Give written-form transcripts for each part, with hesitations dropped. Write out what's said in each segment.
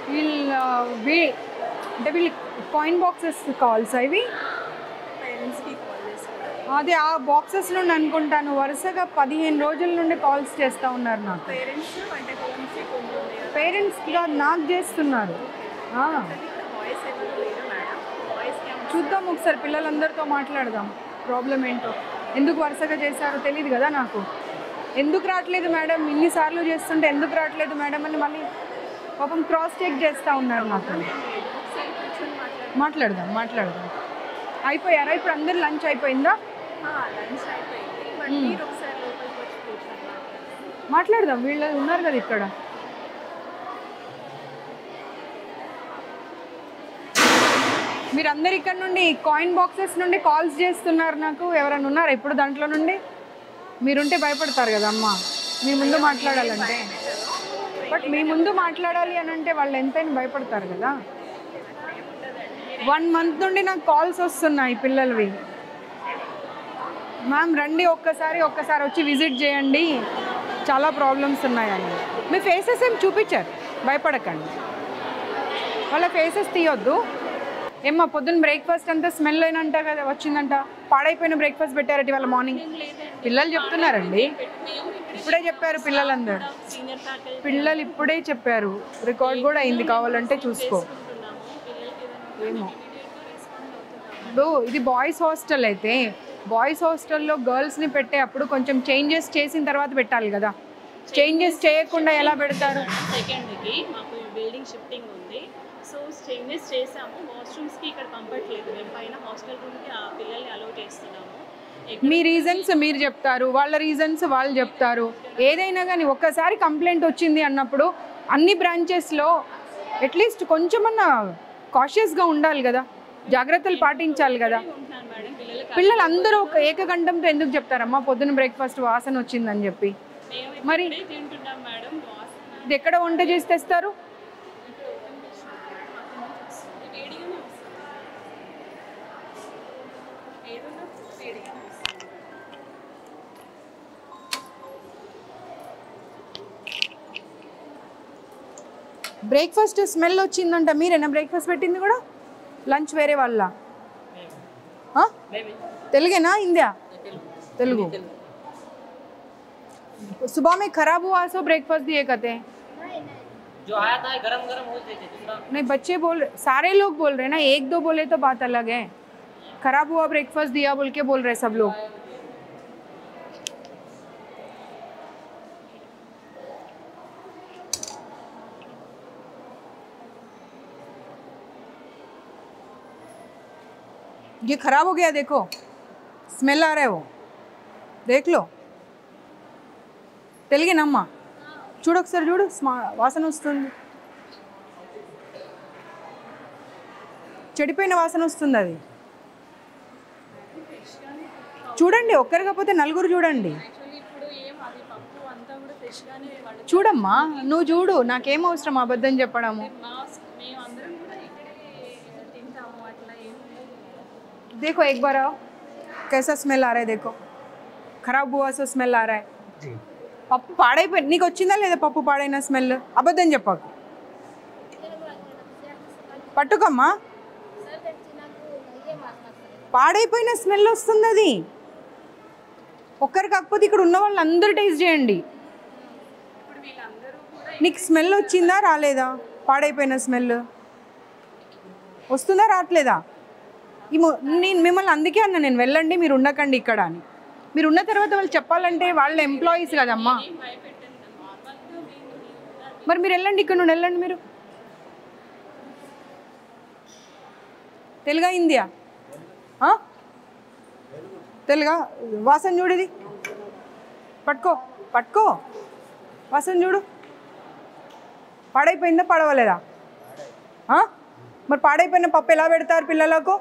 అంటే వీళ్ళు coin boxes calls అవి అదే ఆ బాక్సెస్ నుండి అనుకుంటాను వరుసగా 15 రోజుల నుండి కాల్స్ చేస్తూ ఉన్నారు నాకు. పేరెంట్స్ నాకు చేస్తున్నారు. చూద్దాం ఒకసారి, పిల్లలందరితో మాట్లాడదాం ప్రాబ్లం ఏంటో. ఎందుకు వరుసగా చేశారో తెలియదు కదా నాకు. ఎందుకు రావట్లేదు మేడం, ఇన్నిసార్లు చేస్తుంటే ఎందుకు రావట్లేదు మేడం అని మళ్ళీ పాపం క్రాస్ చెక్ చేస్తూ ఉన్నారు నాకు. మాట్లాడదాం. అయిపోయారా ఇప్పుడు? అందరు లంచ్ అయిపోయిందా? మాట్లాడదాం, వీళ్ళు ఉన్నారు కదా ఇక్కడ. మీరందరు ఇక్కడ నుండి కాయిన్ బాక్సెస్ నుండి కాల్స్ చేస్తున్నారు నాకు. ఎవరైనా ఉన్నారా ఇప్పుడు దాంట్లో నుండి? మీరుంటే భయపడతారు కదా అమ్మ, మీ ముందు మాట్లాడాలంటే. బట్ మీ ముందు మాట్లాడాలి అని అంటే వాళ్ళు ఎంతైనా భయపడతారు కదా. 1 month నుండి నాకు కాల్స్ వస్తున్నాయి పిల్లలవి. మ్యామ్ రండి ఒక్కసారి వచ్చి విజిట్ చేయండి, చాలా ప్రాబ్లమ్స్ ఉన్నాయని. మీ ఫేసెస్ ఏం చూపించారు, భయపడకండి. వాళ్ళ ఫేసెస్ తీయొద్దు. ఏమ్మా పొద్దున్న బ్రేక్ఫాస్ట్ అంతా స్మెల్ అయినంట కదా వచ్చిందంట, పాడైపోయిన బ్రేక్ఫాస్ట్ పెట్టారట ఇవాళ మార్నింగ్. పిల్లలు చెప్తున్నారండి, ఇప్పుడే చెప్పారు పిల్లలందరూ. పిల్లలు ఇప్పుడే చెప్పారు, రికార్డ్ కూడా అయింది, కావాలంటే చూసుకో. ఏమో ఇప్పుడు ఇది బాయ్స్ హాస్టల్ అయితే, బాయ్స్ హాస్టల్లో గర్ల్స్ని పెట్టే అప్పుడు కొంచెం చేంజెస్ చేసిన తర్వాత పెట్టాలి కదా. చేంజెస్ చేయకుండా ఎలా పెడతారు? సెకండ్కి మాకు బిల్డింగ్ షిఫ్టింగ్ ఉంది, సో చేంజెస్ చేసాము. వాష్రూమ్స్కి ఇక్కడ కంఫర్ట్ లేదు, మేము పైన హాస్టల్ రూమ్కి ఆ పిల్లల్ని అలౌ చేస్తున్నాము. మీ రీజన్స్ మీరు చెప్తారు, వాళ్ళ రీజన్స్ వాళ్ళు చెప్తారు. ఏదైనా కానీ ఒక్కసారి కంప్లైంట్ వచ్చింది అన్నప్పుడు అన్ని బ్రాంచెస్లో అట్లీస్ట్ కొంచెమన్నా కాషియస్గా ఉండాలి కదా, జాగ్రత్తలు పాటించాలి కదా. పిల్లలు అందరూ ఒక ఏకగంఠంతో ఎందుకు చెప్తారమ్మా పొద్దున్న బ్రేక్ఫాస్ట్ వాసన వచ్చిందని చెప్పి? మరి ఇది ఎక్కడ వంట చేసి తెస్తారు? బ్రేక్ఫాస్ట్ స్మెల్ వచ్చిందంట, మీరేనా బ్రేక్ఫాస్ట్ పెట్టింది కూడా? లంచ్ వేరే వాళ్ళ? తెలుగేనా हिंदी? तेलुगु। सुबह में खराब हुआ सो ब्रेकफास्ट दिए कहते हैं। जो आया था गरम गरम हो देते दूसरा। नहीं बच्चे बोल, सारे लोग बोल रहे हैं ना, 1-2 बोले तो बात अलग है। खराब हुआ ब्रेकफास्ट दिया बोल के बोल रहे सब लोग। ये खराब हो गया, देखो स्मेल आ रहा है, वो देख लो। తెలుగేనమ్మా? చూడు ఒకసారి, చూడు వాసన వస్తుంది, చెడిపోయిన వాసన వస్తుంది. అది చూడండి, ఒక్కరు కాకపోతే నలుగురు చూడండి. చూడమ్మా, నువ్వు చూడు, నాకేం అవసరం అబద్ధం చెప్పడము. देखो एक बार आओ, कैसा स्मेल आ रहा है, देखो खराब हुआ सो स्मेल आ रहा है। పప్పు పాడైపోయి నీకు వచ్చిందా లేదా? పప్పు పాడైన స్మెల్, అబద్ధం చెప్పకు. పట్టుకమ్మా, పాడైపోయిన స్మెల్ వస్తుంది. అది ఒక్కరు కాకపోతే ఇక్కడ ఉన్న వాళ్ళు అందరూ టేస్ట్ చేయండి. నీకు స్మెల్ వచ్చిందా రాలేదా? పాడైపోయిన స్మెల్ వస్తుందా రావట్లేదా? నేను మిమ్మల్ని అందుకే అన్నా, నేను వెళ్ళండి మీరు ఉండకండి ఇక్కడ అని. మీరు ఉన్న తర్వాత వాళ్ళు చెప్పాలంటే వాళ్ళ ఎంప్లాయీస్ కదమ్మా. మరి మీరు వెళ్ళండి, ఇక్కడ నుండి వెళ్ళండి. మీరు తెలుగా హిందీయా? తెలుగా? వాసన చూడు, ఇది పట్టుకో వాసన చూడు. పాడైపోయిందా పడవలేదా? మరి పాడైపోయిన పప్పు ఎలా పెడతారు పిల్లలకు?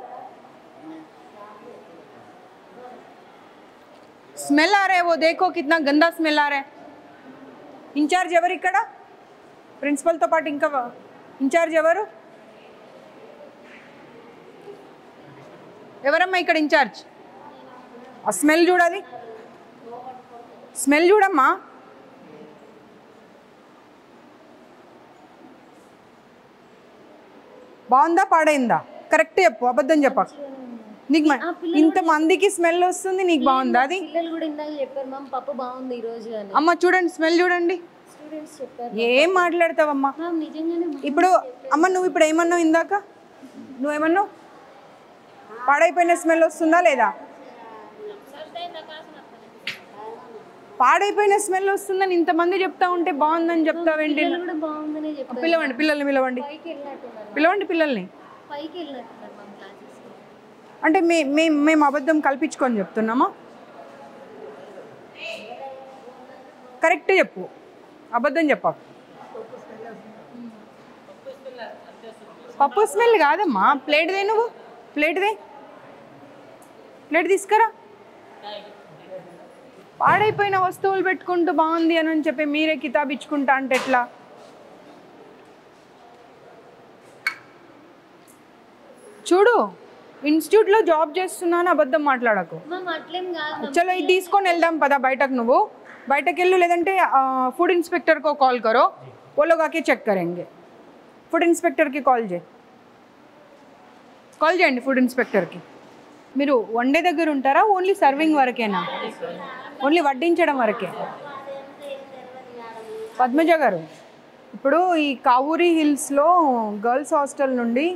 स्मेल आ रहा है, वो देखो कितना गंदा स्मेल आ रहा है. इंचार्ज एवर इक्कड़? प्रिंसिपल तो पाటు इंका इंचार्ज एवरू? एवरम्मा इक्कड़ इंचार्ज? आ स्मेल చూడాలి, స్మెల్ చూడమ్మా. బాగుందా పాడైందా కరెక్ట్ చెప్పు, అబద్ధం చెప్పకు. నీకు ఇంతమందికి స్మెల్ వస్తుంది, నీకు బాగుందా? అది పిల్లలు కూడా ఇందాక చెప్పారు మ్యామ్ పప్పు బాగుంది ఈ రోజు అని. అమ్మ చూడండి, స్మెల్ చూడండి. స్టూడెంట్స్ చెప్పారు. ఏం మాట్లాడతావమ్మా మ్యామ్ నిజంగానే ఇప్పుడు? అమ్మ నువ్వు ఇప్పుడు ఏమన్నావు ఇందాక? నువ్వేమన్నావు? పాడైపోయిన స్మెల్ వస్తుందా లేదా? పాడైపోయిన స్మెల్ వస్తుందని ఇంతమంది చెప్తా ఉంటే బాగుందని చెప్తావేంటి? కూడా బాగుందనే చెప్పారు. పిలవండి పిల్లల్ని, పిలవండి పైకి వెళ్ళినట్టున్నారు. పిలవండి పిల్లల్ని. పైకి వెళ్ళినట్టున్నారు మ్యామ్ క్లాసెస్. అంటే మేము అబద్ధం కల్పించుకొని చెప్తున్నామా? కరెక్ట్ చెప్పు, అబద్ధం చెప్పు. పప్పు స్మెల్ కాదమ్మా. ప్లేట్ దే, నువ్వు ప్లేట్ దే, ప్లేట్ తీసుకురా. పాడైపోయిన వస్తువులు పెట్టుకుంటూ బాగుంది అని చెప్పి మీరే కితాబ్ ఇచ్చుకుంటా అంటే ఎట్లా? చూడు, ఇన్స్టిట్యూట్లో జాబ్ చేస్తున్నాను, అబద్ధం మాట్లాడకు. మ్యామ్ అట్లేం కాదు. చలో ఇది తీసుకొని వెళ్దాం పదా బయటకు. నువ్వు బయటకు వెళ్ళు, లేదంటే ఫుడ్ ఇన్స్पेक्टर को कॉल करो, वो लोग आके చెక్ करेंगे. ఫుడ్ ఇన్స్పెక్టర్కి కాల్ చేయండి, ఫుడ్ ఇన్స్పెక్టర్కి. మీరు వండే దగ్గర ఉంటారా? ఓన్లీ సర్వింగ్ వరకేనా? ఓన్లీ వడ్డించడం వరకే? పద్మజ గారు, ఇప్పుడు ఈ కావూరి హిల్స్లో గర్ల్స్ హాస్టల్ నుండి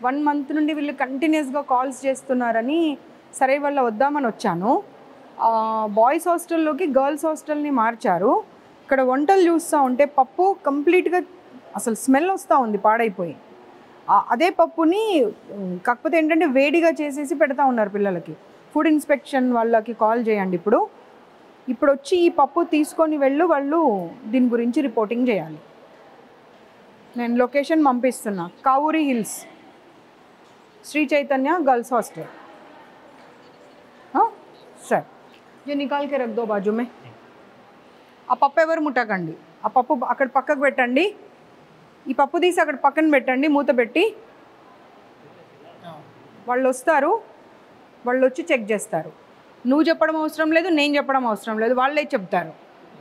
1 month నుండి వీళ్ళు కంటిన్యూస్గా కాల్స్ చేస్తున్నారని సరే వాళ్ళ వద్దామని వచ్చాను. బాయ్స్ హాస్టల్లోకి గర్ల్స్ హాస్టల్ని మార్చారు. ఇక్కడ వంటలు చూస్తూ ఉంటే పప్పు కంప్లీట్గా అసలు స్మెల్ వస్తూ ఉంది, పాడైపోయి. అదే పప్పుని కాకపోతే ఏంటంటే వేడిగా చేసేసి పెడతా ఉన్నారు పిల్లలకి. ఫుడ్ ఇన్స్పెక్షన్ వాళ్ళకి కాల్ చేయండి. ఇప్పుడు వచ్చి ఈ పప్పు తీసుకొని వాళ్ళు దీని గురించి రిపోర్టింగ్ చేయాలి. నేను లొకేషన్ పంపిస్తున్నా, Kavuri hills, Sri Chaitanya girls hostel. సరే, ये निकाल के रख दो बाजू में. ఆ పప్పు ఎవరు ముట్టకండి. ఆ పప్పు అక్కడ పక్కకు పెట్టండి. ఈ పప్పు తీసి అక్కడ పక్కన పెట్టండి, మూత పెట్టి. వాళ్ళు వస్తారు, వాళ్ళు వచ్చి చెక్ చేస్తారు. నువ్వు చెప్పడం అవసరం లేదు, నేను చెప్పడం అవసరం లేదు, వాళ్ళే చెప్తారు.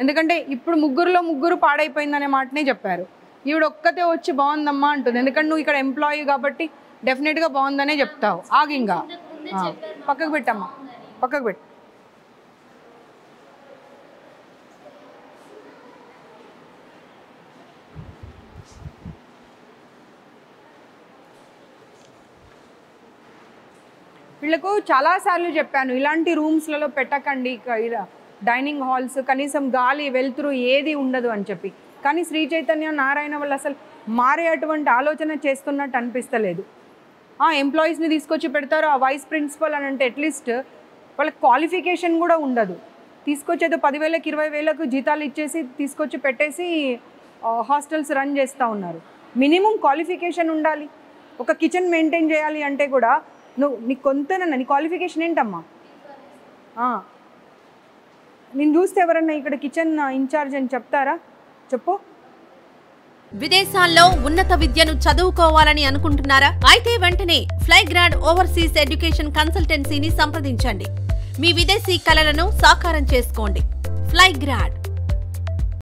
ఎందుకంటే ఇప్పుడు ముగ్గురు పాడైపోయిందనే మాటనే చెప్పారు. ఈవిడ ఒక్కతే వచ్చి బాగుందమ్మా అంటుంది. ఎందుకంటే నువ్వు ఇక్కడ ఎంప్లాయీ కాబట్టి డెఫినెట్గా బాగుందనే చెప్తావు. ఆగింగా పక్కకు పెట్టమ్మా, పక్కకు పెట్టు. వీళ్ళకు చాలాసార్లు చెప్పాను, ఇలాంటి రూమ్స్లలో పెట్టకండి, డైనింగ్ హాల్స్, కనీసం గాలి వెలుతురు ఏది ఉండదు అని చెప్పి. కానీ శ్రీ చైతన్య నారాయణ వాళ్ళు అసలు మారే అటువంటి ఆలోచన చేస్తున్నట్టు అనిపిస్తలేదు. ఎంప్లాయీస్ని తీసుకొచ్చి పెడతారు. ఆ వైస్ ప్రిన్సిపల్ అని అంటే అట్లీస్ట్ వాళ్ళకి క్వాలిఫికేషన్ కూడా ఉండదు. తీసుకొచ్చేదో 10,000కి 20,000కు జీతాలు ఇచ్చేసి తీసుకొచ్చి పెట్టేసి హాస్టల్స్ రన్ చేస్తూ ఉన్నారు. మినిమం క్వాలిఫికేషన్ ఉండాలి. ఒక కిచెన్ మెయింటైన్ చేయాలి అంటే కూడా నీకు కొంతనన్నా నీ క్వాలిఫికేషన్ ఏంటమ్మా? నేను చూస్తే ఎవరన్నా ఇక్కడ కిచెన్ ఇన్ఛార్జ్ అని చెప్తారా? చెప్పు. విదేశాల్లో ఉన్నత విద్యను చదువుకోవాలని అనుకుంటున్నారా? అయితే వెంటనే ఫ్లైగ్రాడ్ ఓవర్సీస్ ఎడ్యుకేషన్ కన్సల్టెన్సీని సంప్రదించండి. మీ విదేశీ కలలను సాకారం చేసుకోండి. ఫ్లైగ్రాడ్